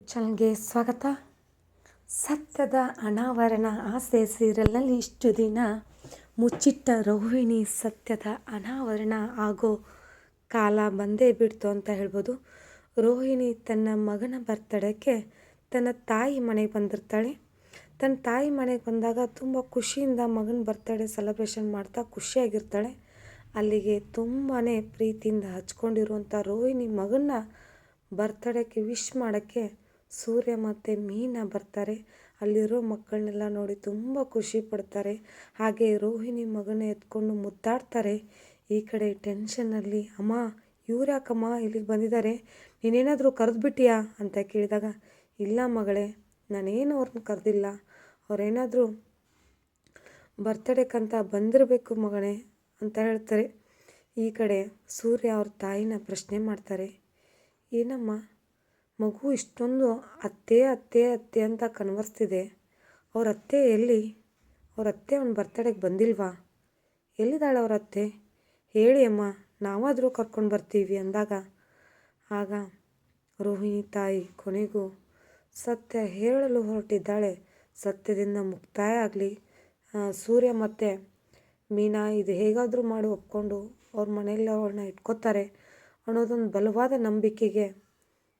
ಚಾನಲ್ಗೆ ಸ್ವಾಗತ. ಸತ್ಯದ ಅನಾವರಣ ಆಸೆ ಸೀರಿಯಲ್ನಲ್ಲಿ ಇಷ್ಟು ದಿನ ಮುಚ್ಚಿಟ್ಟ ರೋಹಿಣಿ ಸತ್ಯದ ಅನಾವರಣ ಆಗೋ ಕಾಲ ಬಂದೇ ಬಿಡ್ತು ಅಂತ ಹೇಳ್ಬೋದು. ರೋಹಿಣಿ ತನ್ನ ಮಗನ ಬರ್ತಡೇಗೆ ತನ್ನ ತಾಯಿ ಮನೆಗೆ ಬಂದಿರ್ತಾಳೆ. ತನ್ನ ತಾಯಿ ಮನೆಗೆ ಬಂದಾಗ ತುಂಬ ಖುಷಿಯಿಂದ ಮಗನ ಬರ್ತಡೇ ಸೆಲೆಬ್ರೇಷನ್ ಮಾಡ್ತಾ ಖುಷಿಯಾಗಿರ್ತಾಳೆ. ಅಲ್ಲಿಗೆ ತುಂಬಾ ಪ್ರೀತಿಯಿಂದ ಹಚ್ಕೊಂಡಿರುವಂಥ ರೋಹಿಣಿ ಮಗನ ಬರ್ತಡೇಗೆ ವಿಶ್ ಮಾಡೋಕ್ಕೆ ಸೂರ್ಯ ಮತ್ತು ಮೀನಾ ಬರ್ತಾರೆ. ಅಲ್ಲಿರೋ ಮಕ್ಕಳನ್ನೆಲ್ಲ ನೋಡಿ ತುಂಬ ಖುಷಿ ಪಡ್ತಾರೆ. ಹಾಗೆ ರೋಹಿಣಿ ಮಗನ ಎತ್ಕೊಂಡು ಮುದ್ದಾಡ್ತಾರೆ. ಈ ಕಡೆ ಟೆನ್ಷನ್ನಲ್ಲಿ, ಅಮ್ಮ ಇವ್ರು ಯಾಕಮ್ಮ ಇಲ್ಲಿಗೆ ಬಂದಿದ್ದಾರೆ, ನೀನೇನಾದರೂ ಕರೆದ್ಬಿಟ್ಟಿಯಾ ಅಂತ ಕೇಳಿದಾಗ, ಇಲ್ಲ ಮಗಳೇ, ನಾನೇನು ಅವ್ರನ್ನ ಕರೆದಿಲ್ಲ, ಅವರೇನಾದರೂ ಬರ್ತಡೇಕ್ಕಂತ ಬಂದಿರಬೇಕು ಮಗನೇ ಅಂತ ಹೇಳ್ತಾರೆ. ಈ ಕಡೆ ಸೂರ್ಯ ಅವ್ರ ತಾಯಿನ ಪ್ರಶ್ನೆ ಮಾಡ್ತಾರೆ, ಏನಮ್ಮ ಮಗು ಇಷ್ಟೊಂದು ಅತ್ತೆ ಅತ್ತೆ ಅತ್ತೆ ಅಂತ ಕನ್ವರ್ಸ್ತಿದೆ, ಅವ್ರ ಅತ್ತೆ ಎಲ್ಲಿ? ಅವ್ರ ಅತ್ತೆ ಅವ್ನ ಬರ್ತಡೇಗೆ ಬಂದಿಲ್ವಾ? ಎಲ್ಲಿದ್ದಾಳೆ ಅವ್ರ ಅತ್ತೆ? ಹೇಳಿ ಅಮ್ಮ, ನಾವಾದರೂ ಕರ್ಕೊಂಡು ಬರ್ತೀವಿ ಅಂದಾಗ, ಆಗ ರೋಹಿಣಿ ತಾಯಿ ಕೊನೆಗೂ ಸತ್ಯ ಹೇಳಲು ಹೊರಟಿದ್ದಾಳೆ. ಸತ್ಯದಿಂದ ಮುಕ್ತಾಯ ಆಗಲಿ, ಸೂರ್ಯ ಮತ್ತು ಮೀನಾ ಇದು ಹೇಗಾದರೂ ಮಾಡಿ ಒಪ್ಕೊಂಡು ಅವ್ರ ಮನೆಯಲ್ಲಿ ಅವಳನ್ನ ಇಟ್ಕೋತಾರೆ ಅನ್ನೋದೊಂದು ಬಲವಾದ ನಂಬಿಕೆಗೆ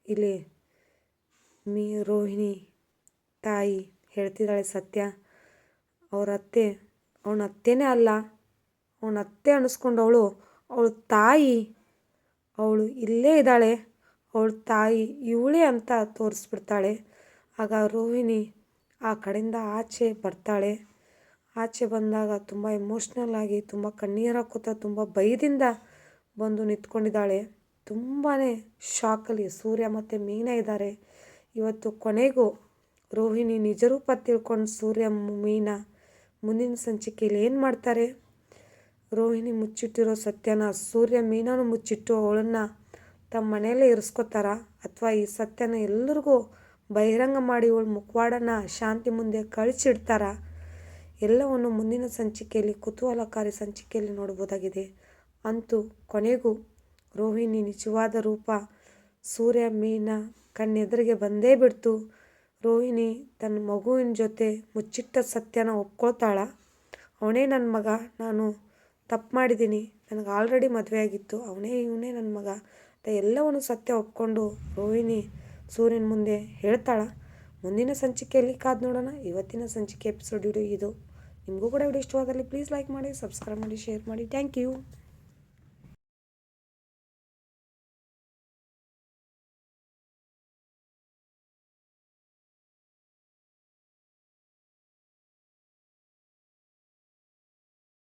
ಇಲ್ಲಿ ರೋಹಿಣಿ ತಾಯಿ ಹೇಳ್ತಿದ್ದಾಳೆ. ಸತ್ಯ ಅವ್ರ ಅತ್ತೆ ಅವನ ಅತ್ತೆನೇ ಅಲ್ಲ, ಅವನ ಅತ್ತೆ ಅನ್ನಿಸ್ಕೊಂಡು ಅವಳು ತಾಯಿ, ಅವಳು ಇಲ್ಲೇ ಇದ್ದಾಳೆ, ಅವಳ ತಾಯಿ ಇವಳೇ ಅಂತ ತೋರಿಸ್ಬಿಡ್ತಾಳೆ. ಆಗ ರೋಹಿಣಿ ಆ ಕಡೆಯಿಂದ ಆಚೆ ಬರ್ತಾಳೆ. ಆಚೆ ಬಂದಾಗ ತುಂಬ ಎಮೋಷ್ನಲ್ ಆಗಿ, ತುಂಬ ಕಣ್ಣೀರು ಹಾಕೋತಾ, ತುಂಬ ಭಯದಿಂದ ಬಂದು ನಿಂತ್ಕೊಂಡಿದ್ದಾಳೆ. ತುಂಬಾ ಶಾಕಲ್ಲಿ ಸೂರ್ಯ ಮತ್ತು ಮೀನಾ ಇದ್ದಾರೆ. ಇವತ್ತು ಕೊನೆಗೂ ರೋಹಿಣಿ ನಿಜರೂಪ ತಿಳ್ಕೊಂಡು ಸೂರ್ಯ ಮೀನಾ ಮುಂದಿನ ಸಂಚಿಕೆಯಲ್ಲಿ ಏನು ಮಾಡ್ತಾರೆ? ರೋಹಿಣಿ ಮುಚ್ಚಿಟ್ಟಿರೋ ಸತ್ಯನ ಸೂರ್ಯ ಮೀನಾನು ಮುಚ್ಚಿಟ್ಟು ಅವಳನ್ನು ತಮ್ಮ ಮನೆಯಲ್ಲೇ ಇರಿಸ್ಕೋತಾರ, ಅಥವಾ ಈ ಸತ್ಯನ ಎಲ್ಲರಿಗೂ ಬಹಿರಂಗ ಮಾಡಿ ಅವಳ ಮುಖವಾಡನ ಶಾಂತಿ ಮುಂದೆ ಕಳಿಸಿಡ್ತಾರ? ಎಲ್ಲವನ್ನು ಮುಂದಿನ ಸಂಚಿಕೆಯಲ್ಲಿ, ಕುತೂಹಲಕಾರಿ ಸಂಚಿಕೆಯಲ್ಲಿ ನೋಡ್ಬೋದಾಗಿದೆ. ಅಂತೂ ಕೊನೆಗೂ ರೋಹಿಣಿ ನಿಜವಾದ ರೂಪ ಸೂರ್ಯ ಮೀನಾ ಕಣ್ಣೆದುರಿಗೆ ಬಂದೇ ಬಿಡ್ತು. ರೋಹಿಣಿ ತನ್ನ ಮಗುವಿನ ಜೊತೆ ಮುಚ್ಚಿಟ್ಟ ಸತ್ಯನ ಒಪ್ಕೊಳ್ತಾಳ. ಅವನೇ ನನ್ನ ಮಗ, ನಾನು ತಪ್ಪು ಮಾಡಿದ್ದೀನಿ, ನನಗೆ ಆಲ್ರೆಡಿ ಮದುವೆ ಆಗಿತ್ತು, ಇವನೇ ನನ್ನ ಮಗ ಅಂತ ಎಲ್ಲವನ್ನು ಸತ್ಯ ಒಪ್ಕೊಂಡು ರೋಹಿಣಿ ಸೂರ್ಯನ ಮುಂದೆ ಹೇಳ್ತಾಳ. ಮುಂದಿನ ಸಂಚಿಕೆಯಲ್ಲಿ ಕಾದು ನೋಡೋಣ. ಇವತ್ತಿನ ಸಂಚಿಕೆ ಎಪಿಸೋಡ್ ಇದು. ನಿಮಗೂ ಕೂಡ ವಿಡಿಯೋ ಇಷ್ಟವಾದಲ್ಲಿ ಪ್ಲೀಸ್ ಲೈಕ್ ಮಾಡಿ, ಸಬ್ಸ್ಕ್ರೈಬ್ ಮಾಡಿ, ಶೇರ್ ಮಾಡಿ. Thank you.